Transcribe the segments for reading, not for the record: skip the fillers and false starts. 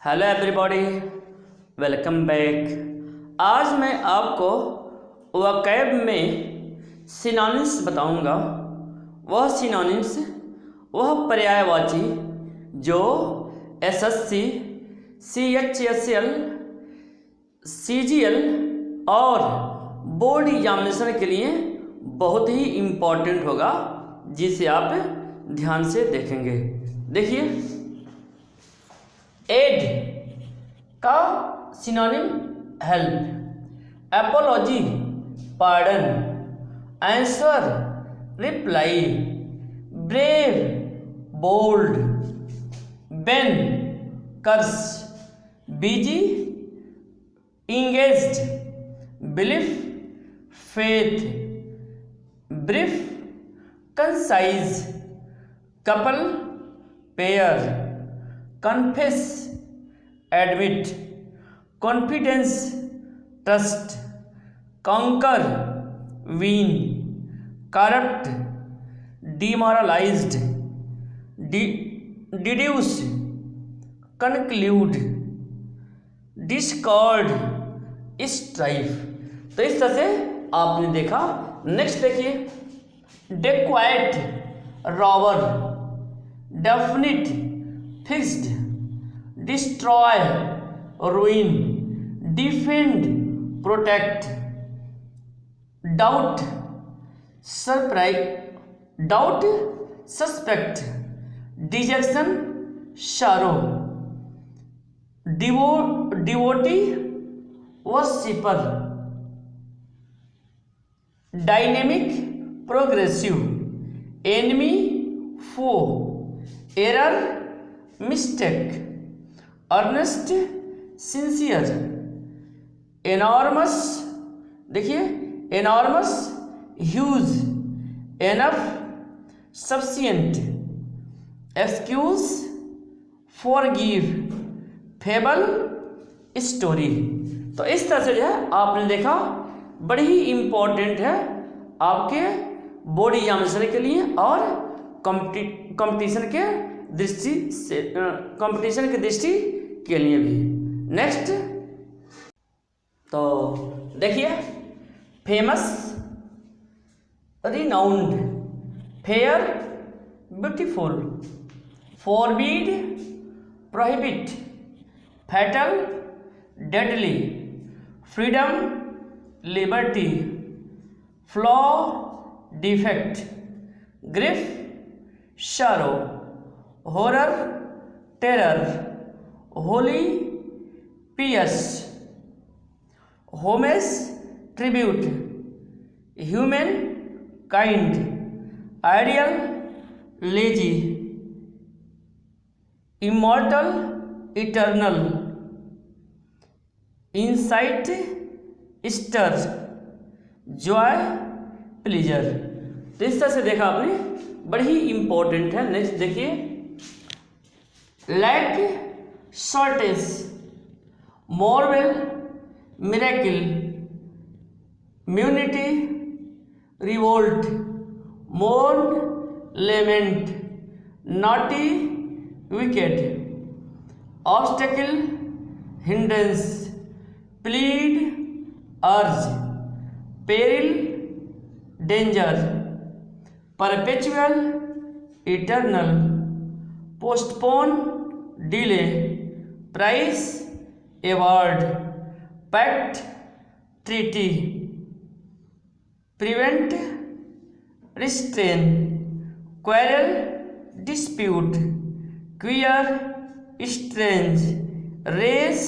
Hello everybody, welcome back. आज मैं आपको वोकैब में सिनोनिम्स बताऊंगा। वह सिनोनिम्स, वह पर्यायवाची जो एसएससी, सीएचएसएल, सीजीएल और बोर्ड एग्जामिनेशन के लिए बहुत ही इम्पोर्टेंट होगा, जिसे आप ध्यान से देखेंगे। देखिए, एड का synonym help, apology pardon, answer reply, brave bold, ban curse, busy engaged, belief faith, brief concise, couple pair, confess admit, confidence trust, conquer win, corrupt demoralized, deduce conclude, discord strife। तो इस तरह से आपने देखा। Next देखिए, dacoit robber, definite fixed, destroy ruin, defend protect, doubt doubt suspect, dejection sorrow, devotee worshipper, dynamic progressive, enemy foe, error mistake, earnest sincere, enormous, देखिए enormous huge, enough sufficient, excuse forgive, fable story. तो इस तरह से जो है आपने देखा, बड़ी ही इम्पोर्टेंट है आपके बोर्ड एग्जामिनेशन के लिए और कंपटीशन के दृष्टि से, कंपटीशन की दृष्टि के लिए भी। नेक्स्ट तो देखिए, famous, renowned, fair beautiful, forbid prohibit, fatal deadly, freedom liberty, flaw defect, grief sorrow, horror terror, holy pious, homage tribute, human kind, ideal lazy, immortal eternal, incite stir, joy pleasure. तो इस तरह से देखा आपने, बड़ी ही इंपॉर्टेंट है। Next देखिए, lack shortage, marvel miracle, mutiny revolt, mourn lament, naughty wicked, obstacle hindrance, plead urge, peril danger, perpetual eternal, postpone delay, prize award, pact treaty, prevent restrain, quarrel dispute, queer strange, raise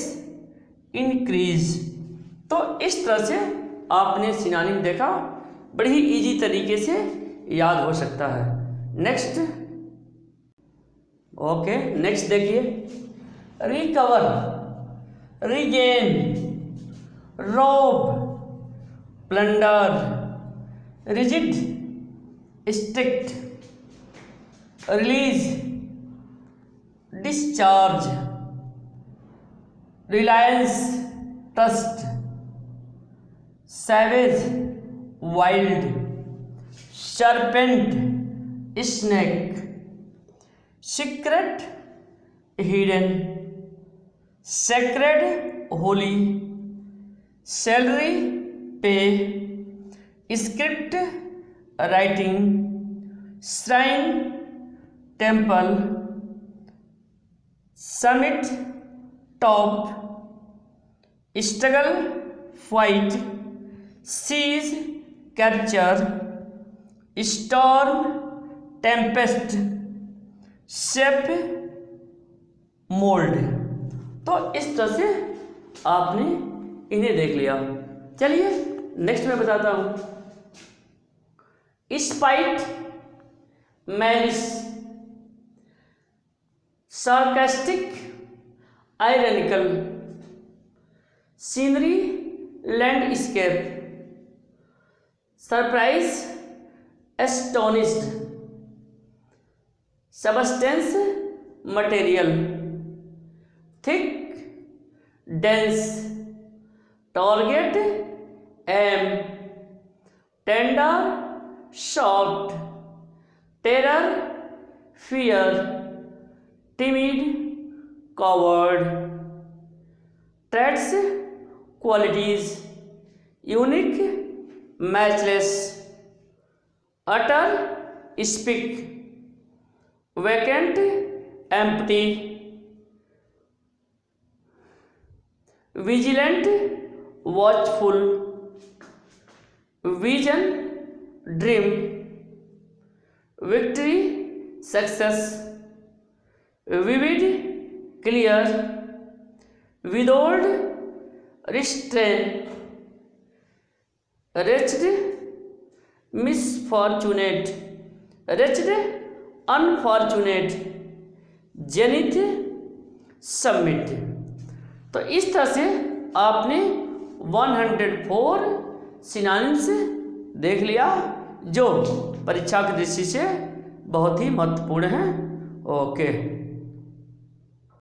increase. तो इस तरह से आपने synonym देखा, बड़ी ही easy तरीके से याद हो सकता है। नेक्स्ट ओके, नेक्स्ट देखिए, रिकवर, रिगेन, रोब, plunder, rigid strict, release, discharge, Reliance trust, savage wild, serpent snake, secret hidden, sacred, holy, salary, pay, script, writing, shrine, temple, summit, top, struggle, fight, seize, capture, storm, tempest, shape, mould. तो इस तरह से आपने इन्हें देख लिया। चलिए नेक्स्ट मैं बताता हूं। Spite, malice, sarcastic, ironical, scenery, landscape, surprise, astonished, substance, material, thick, dense, target, aim, tender, soft, terror, fear, timid, coward, traits, qualities, unique, matchless, utter, speak, vacant, empty, vigilant, watchful, vision, dream, victory, success, vivid, clear, withhold, restrain, wretched, misfortunate, wretched, unfortunate, zenith, submit. तो इस तरह से आपने 104 synonyms देख लिया जो परीक्षा की दृष्टि से बहुत ही महत्वपूर्ण है। ओके।